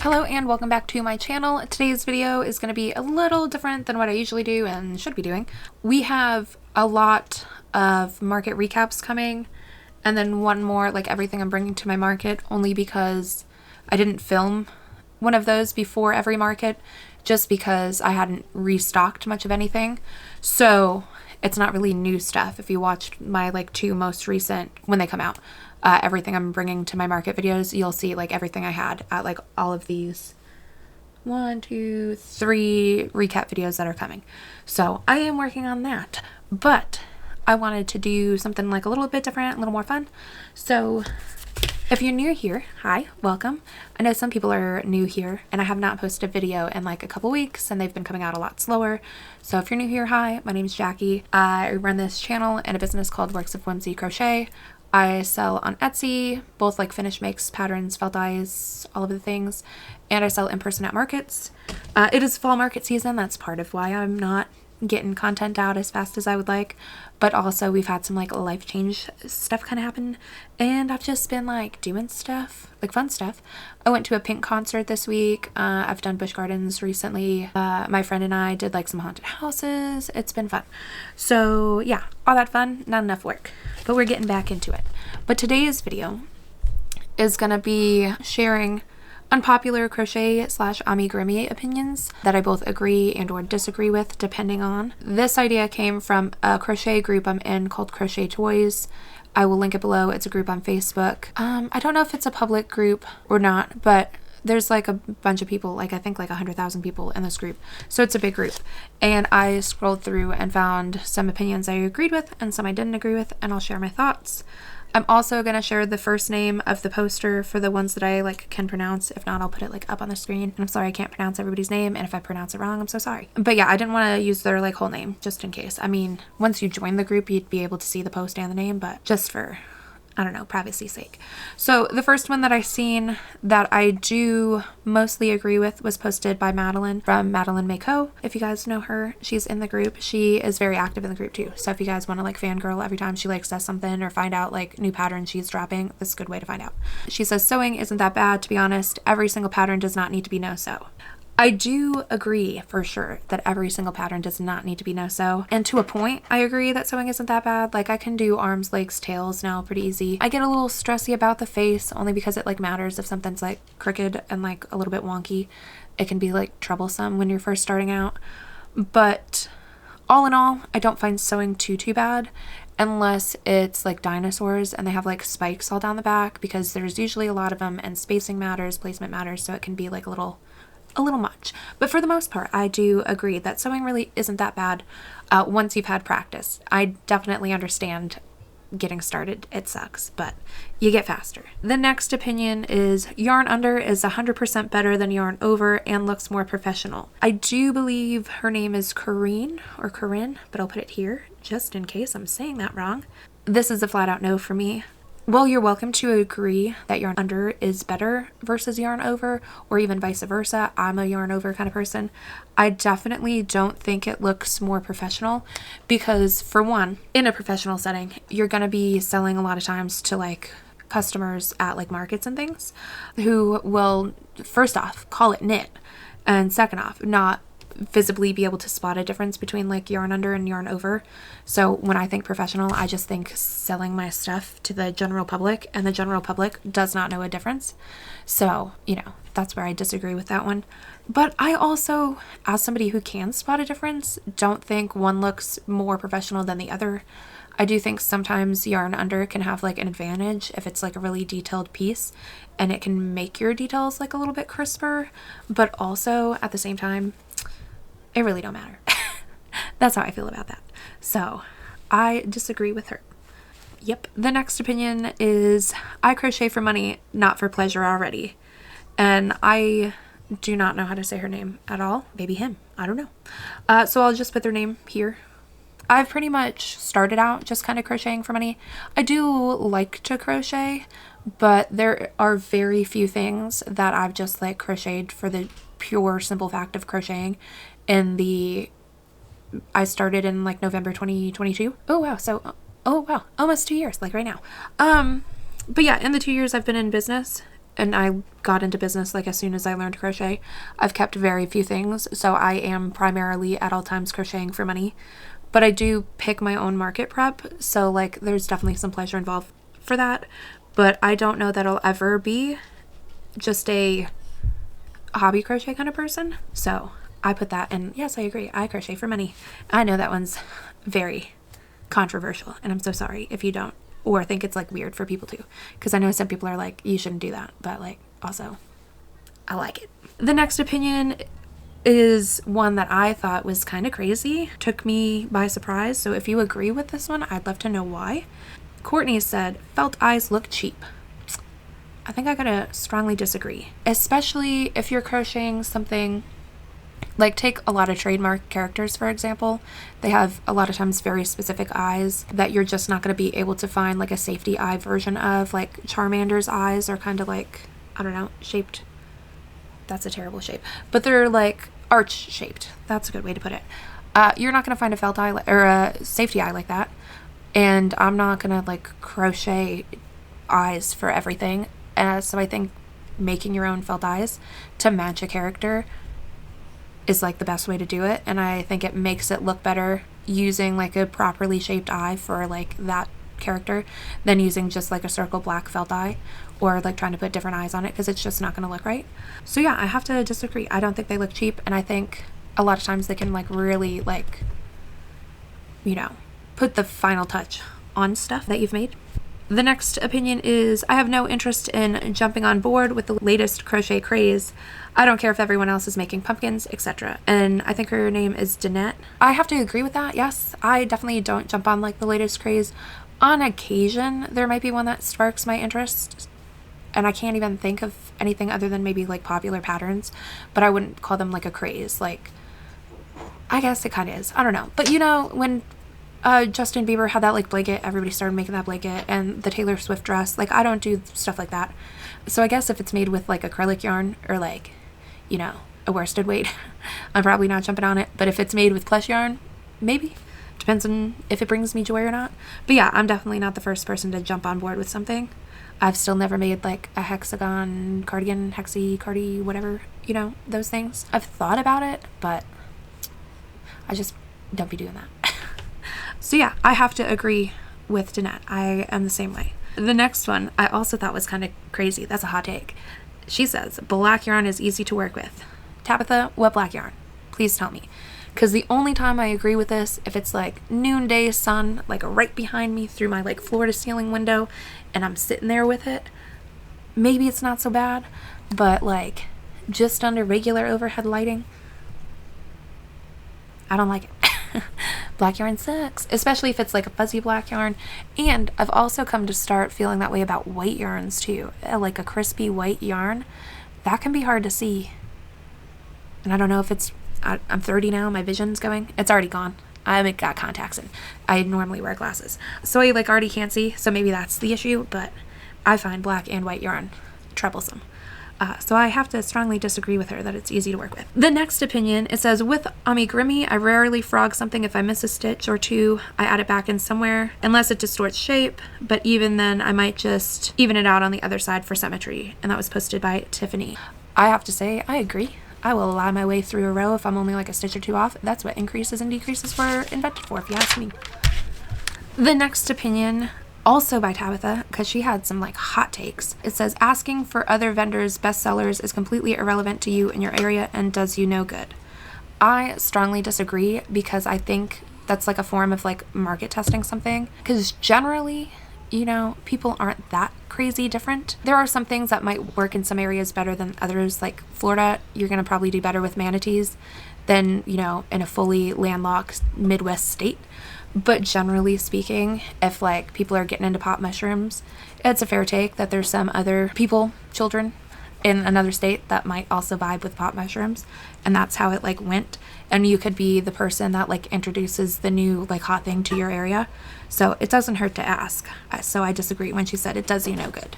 Hello and welcome back to my channel. Today's video is going to be a little different than what I usually do and should be doing. We have a lot of market recaps coming and then one more like everything I'm bringing to my market, only because I didn't film one of those before every market just because I hadn't restocked much of anything. So it's not really new stuff. If you watched my like two most recent when they come out, everything I'm bringing to my market videos, you'll see like everything I had at like all of these 1, 2, 3 recap videos that are coming. So I am working on that, but I wanted to do something like a little bit different, a little more fun. So if you're new here, hi, welcome. I know some people are new here and I have not posted a video in like a couple weeks and they've been coming out a lot slower. So if you're new here, hi, my name is Jackie. I run this channel and a business called Works of Whimsy Crochet. I sell on Etsy, both like finished makes, patterns, felt dyes, all of the things, and I sell in person at markets. It is fall market season. That's part of why I'm not getting content out as fast as I would like, but also we've had some like life change stuff kind of happen and I've just been like doing stuff, like fun stuff. I went to a pink concert this week. I've done bush gardens recently. My friend and I did like some haunted houses. It's been fun. So yeah, all that fun, not enough work, but we're getting back into it. But today's video is gonna be sharing unpopular crochet / amigurumi opinions that I both agree and or disagree with depending on. This idea came from a crochet group I'm in called Crochet Toys. I will link it below. It's a group on Facebook. I don't know if it's a public group or not, but there's like a bunch of people, like I think like 100,000 people in this group. So it's a big group. And I scrolled through and found some opinions I agreed with and some I didn't agree with, and I'll share my thoughts. I'm also going to share the first name of the poster for the ones that I like can pronounce. If not, I'll put it like up on the screen. And I'm sorry I can't pronounce everybody's name, and if I pronounce it wrong, I'm so sorry. But yeah, I didn't want to use their like whole name just in case. I mean, once you join the group, you'd be able to see the post and the name, but just for, I don't know, privacy's sake. So the first one that I seen that I do mostly agree with was posted by Madeline from Madeline Mako. If you guys know her, she's in the group. She is very active in the group too. So if you guys want to like fangirl every time she like says something or find out like new patterns she's dropping, this is a good way to find out. She says sewing isn't that bad, to be honest. Every single pattern does not need to be no-sew. I do agree for sure that every single pattern does not need to be no-sew. And to a point, I agree that sewing isn't that bad. Like I can do arms, legs, tails now pretty easy. I get a little stressy about the face only because it like matters if something's like crooked and like a little bit wonky. It can be like troublesome when you're first starting out. But all in all, I don't find sewing too bad unless it's like dinosaurs and they have like spikes all down the back, because there's usually a lot of them and spacing matters, placement matters, so it can be like a little much. But for the most part, I do agree that sewing really isn't that bad once you've had practice. I definitely understand getting started, it sucks, but you get faster. The next opinion is yarn under is 100% better than yarn over and looks more professional. I do believe her name is Corinne or Corinne, but I'll put it here just in case I'm saying that wrong. This is a flat out no for me. Well, you're welcome to agree that yarn under is better versus yarn over, or even vice versa. I'm a yarn over kind of person. I definitely don't think it looks more professional because, for one, in a professional setting, you're going to be selling a lot of times to like customers at like markets and things who will, first off, call it knit, and second off, not visibly be able to spot a difference between like yarn under and yarn over. So when I think professional, I just think selling my stuff to the general public, and the general public does not know a difference. So, you know, that's where I disagree with that one. But I also, as somebody who can spot a difference, don't think one looks more professional than the other. I do think sometimes yarn under can have like an advantage if it's like a really detailed piece and it can make your details like a little bit crisper, but also at the same time, it really don't matter. That's how I feel about that. So I disagree with her. Yep. The next opinion is I crochet for money, not for pleasure already. And I do not know how to say her name at all. Maybe him. I don't know. So I'll just put their name here. I've pretty much started out just kind of crocheting for money. I do like to crochet, but there are very few things that I've just like crocheted for the pure simple fact of crocheting. I started in like November 2022. Oh wow, almost 2 years, like right now. But yeah, in the 2 years I've been in business, and I got into business like as soon as I learned crochet. I've kept very few things, so I am primarily at all times crocheting for money. But I do pick my own market prep, so like there's definitely some pleasure involved for that. But I don't know that I'll ever be just a hobby crochet kind of person. So I put that in. Yes, I agree. I crochet for money. I know that one's very controversial, and I'm so sorry if you don't or think it's like weird for people too, because I know some people are like, you shouldn't do that, but like also I like it. The next opinion is one that I thought was kind of crazy, took me by surprise. So if you agree with this one, I'd love to know why. Courtney said, felt eyes look cheap. I think I gotta strongly disagree, especially if you're crocheting something like, take a lot of trademark characters, for example. They have a lot of times very specific eyes that you're just not going to be able to find like a safety eye version of. Like Charmander's eyes are kind of like, I don't know, shaped. That's a terrible shape, but they're like arch shaped. That's a good way to put it. You're not going to find a felt eye or a safety eye like that. And I'm not going to like crochet eyes for everything. So I think making your own felt eyes to match a character is like the best way to do it, and I think it makes it look better using like a properly shaped eye for like that character than using just like a circle black felt eye or like trying to put different eyes on it, because it's just not going to look right. So yeah, I have to disagree. I don't think they look cheap, and I think a lot of times they can like really like, you know, put the final touch on stuff that you've made. The next opinion is, I have no interest in jumping on board with the latest crochet craze. I don't care if everyone else is making pumpkins, etc. And I think her name is Danette. I have to agree with that. Yes, I definitely don't jump on like the latest craze. On occasion, there might be one that sparks my interest, and I can't even think of anything other than maybe like popular patterns, but I wouldn't call them like a craze. Like, I guess it kind of is. I don't know. But you know, when Justin Bieber had that like blanket, everybody started making that blanket, and the Taylor Swift dress, like I don't do stuff like that. So I guess if it's made with like acrylic yarn or like, you know, a worsted weight, I'm probably not jumping on it. But if it's made with plush yarn, maybe. Depends on if it brings me joy or not. But yeah, I'm definitely not the first person to jump on board with something. I've still never made like a hexagon cardigan, hexi, cardi, whatever, you know, those things. I've thought about it, but I just don't be doing that. So yeah, I have to agree with Danette. I am the same way. The next one I also thought was kind of crazy. That's a hot take. She says, black yarn is easy to work with. Tabitha, what black yarn? Please tell me. Because the only time I agree with this, if it's like noonday sun, like right behind me through my like floor to ceiling window, and I'm sitting there with it, maybe it's not so bad. But like just under regular overhead lighting, I don't like it. Black yarn sucks, especially if it's like a fuzzy black yarn. And I've also come to start feeling that way about white yarns too. Like a crispy white yarn, that can be hard to see. And I don't know if it's, I'm 30 now, my vision's going. It's already gone. I haven't got contacts in. I normally wear glasses, so I like already can't see, so maybe that's the issue. But I find black and white yarn troublesome. So I have to strongly disagree with her that it's easy to work with. The next opinion, it says, with amigurumi, I rarely frog something. If I miss a stitch or two, I add it back in somewhere, unless it distorts shape. But even then, I might just even it out on the other side for symmetry. And that was posted by Tiffany. I have to say, I agree. I will lie my way through a row if I'm only like a stitch or two off. That's what increases and decreases were invented for, if you ask me. The next opinion, also by Tabitha, because she had some like hot takes. It says, asking for other vendors' bestsellers is completely irrelevant to you in your area and does you no good. I strongly disagree, because I think that's like a form of like market testing something. Because generally, you know, people aren't that crazy different. There are some things that might work in some areas better than others. Like Florida, you're going to probably do better with manatees than, you know, in a fully landlocked Midwest state. But generally speaking, if like people are getting into pot mushrooms, it's a fair take that there's some other people, children in another state that might also vibe with pot mushrooms, and that's how it like went. And you could be the person that like introduces the new like hot thing to your area. So it doesn't hurt to ask. So I disagree when she said it does you no good.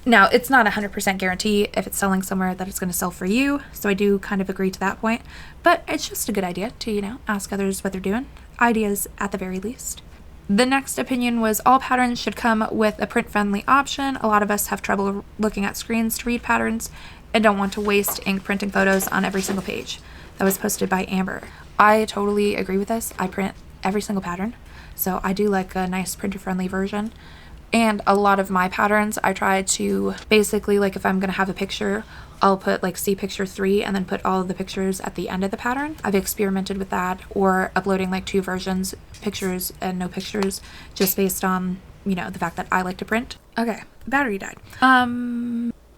Now, it's not 100% guarantee if it's selling somewhere that it's going to sell for you. So I do kind of agree to that point, but it's just a good idea to, you know, ask others what they're doing. Ideas at the very least. The next opinion was all patterns should come with a print-friendly option. A lot of us have trouble looking at screens to read patterns and don't want to waste ink printing photos on every single page. That was posted by Amber. I totally agree with this. I print every single pattern, so I do like a nice printer-friendly version. And a lot of my patterns, I try to basically, like if I'm going to have a picture, I'll put like see picture 3 and then put all of the pictures at the end of the pattern. I've experimented with that, or uploading like 2 versions, pictures and no pictures, just based on, you know, the fact that I like to print. Okay, battery died.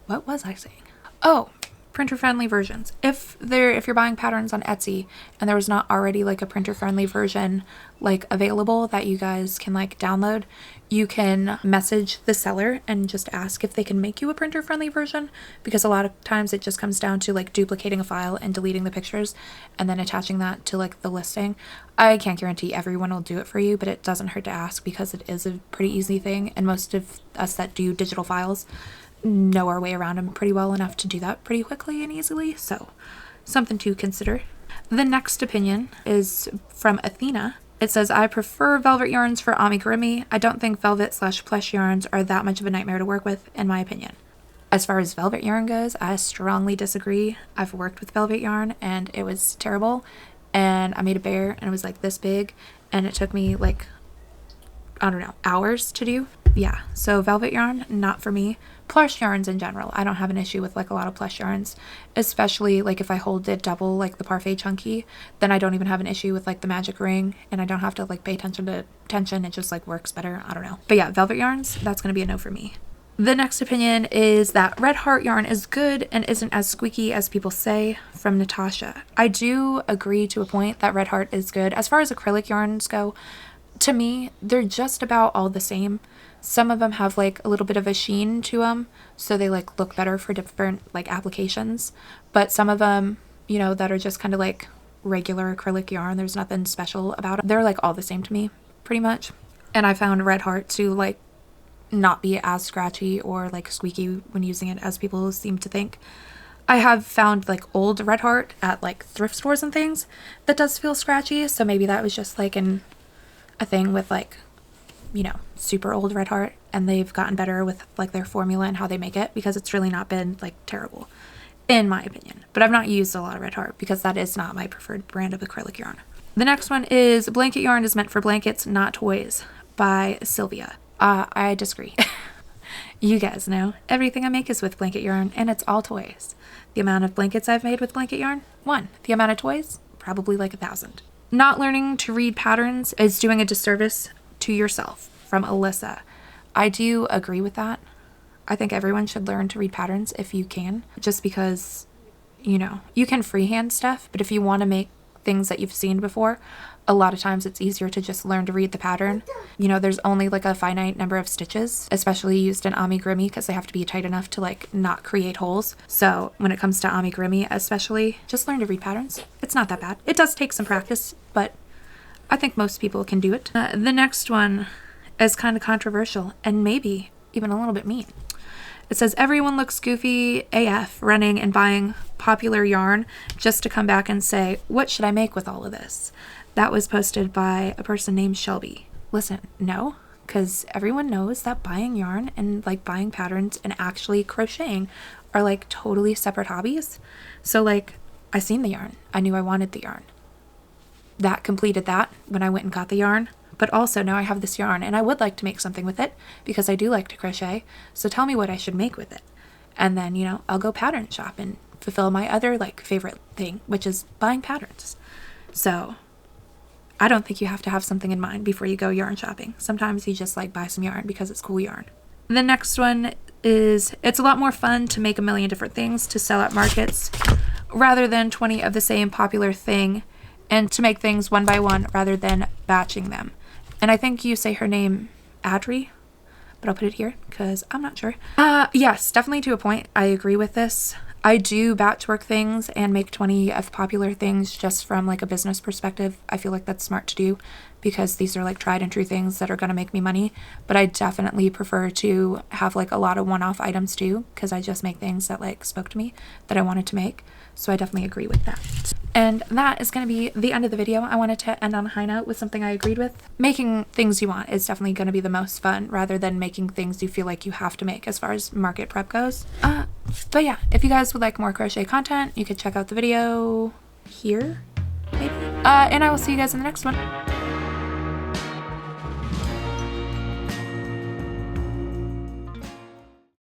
What was I saying? Oh, printer friendly versions. If you're buying patterns on Etsy and there was not already like a printer friendly version like available that you guys can like download, you can message the seller and just ask if they can make you a printer friendly version, because a lot of times it just comes down to like duplicating a file and deleting the pictures and then attaching that to like the listing. I can't guarantee everyone will do it for you, but it doesn't hurt to ask because it is a pretty easy thing, and most of us that do digital files know our way around them pretty well enough to do that pretty quickly and easily, so something to consider. The next opinion is from Athena. It says, I prefer velvet yarns for amigurumi. I don't think velvet/plush yarns are that much of a nightmare to work with, in my opinion. As far as velvet yarn goes, I strongly disagree. I've worked with velvet yarn and it was terrible, and I made a bear and it was like this big and it took me like, I don't know, hours to do. Yeah, so velvet yarn, not for me. Plush yarns in general, I don't have an issue with like a lot of plush yarns, especially like if I hold it double like the Parfait Chunky, then I don't even have an issue with like the magic ring, and I don't have to like pay attention to tension. It just like works better. I don't know. But yeah, velvet yarns, that's gonna be a no for me. The next opinion is that Red Heart yarn is good and isn't as squeaky as people say, from Natasha. I do agree to a point that Red Heart is good. As far as acrylic yarns go, to me, they're just about all the same. Some of them have like a little bit of a sheen to them, so they like look better for different like applications. But some of them, you know, that are just kind of like regular acrylic yarn, there's nothing special about them. They're like all the same to me, pretty much. And I found Red Heart to like not be as scratchy or like squeaky when using it as people seem to think. I have found like old Red Heart at like thrift stores and things that does feel scratchy, so maybe that was just like a thing with like, you know, super old Red Heart, and they've gotten better with like their formula and how they make it, because it's really not been like terrible in my opinion. But I've not used a lot of Red Heart because that is not my preferred brand of acrylic yarn. The next one is blanket yarn is meant for blankets, not toys, by Sylvia. I disagree. You guys know everything I make is with blanket yarn, and it's all toys. The amount of blankets I've made with blanket yarn, 1. The amount of toys, probably like 1,000. Not learning to read patterns is doing a disservice to yourself, from Alyssa. I do agree with that. I think everyone should learn to read patterns if you can, just because, you know, you can freehand stuff, but if you want to make things that you've seen before, a lot of times it's easier to just learn to read the pattern. You know, there's only like a finite number of stitches, especially used in amigurumi, because they have to be tight enough to like not create holes. So when it comes to amigurumi especially, just learn to read patterns. It's not that bad. It does take some practice, but I think most people can do it. The next one is kind of controversial and maybe even a little bit mean. It says, everyone looks goofy AF running and buying popular yarn just to come back and say, what should I make with all of this? That was posted by a person named Shelby. Listen, no, because everyone knows that buying yarn and like buying patterns and actually crocheting are like totally separate hobbies. So like, I seen the yarn. I knew I wanted the yarn. That completed that when I went and got the yarn. But also now I have this yarn and I would like to make something with it because I do like to crochet. So tell me what I should make with it. And then, you know, I'll go pattern shop and fulfill my other like favorite thing, which is buying patterns. So I don't think you have to have something in mind before you go yarn shopping. Sometimes you just like buy some yarn because it's cool yarn. The next one is, it's a lot more fun to make a million different things to sell at markets rather than 20 of the same popular thing, and to make things one by one rather than batching them. And I think you say her name Adri, but I'll put it here because I'm not sure. Yes, definitely to a point. I agree with this. I do batch work things and make 20 of popular things just from like a business perspective. I feel like that's smart to do because these are like tried and true things that are going to make me money. But I definitely prefer to have like a lot of one-off items too, because I just make things that like spoke to me that I wanted to make. So I definitely agree with that. And that is going to be the end of the video. I wanted to end on a high note with something I agreed with. Making things you want is definitely going to be the most fun rather than making things you feel like you have to make as far as market prep goes. But yeah, if you guys would like more crochet content, you could check out the video here, maybe. And I will see you guys in the next one.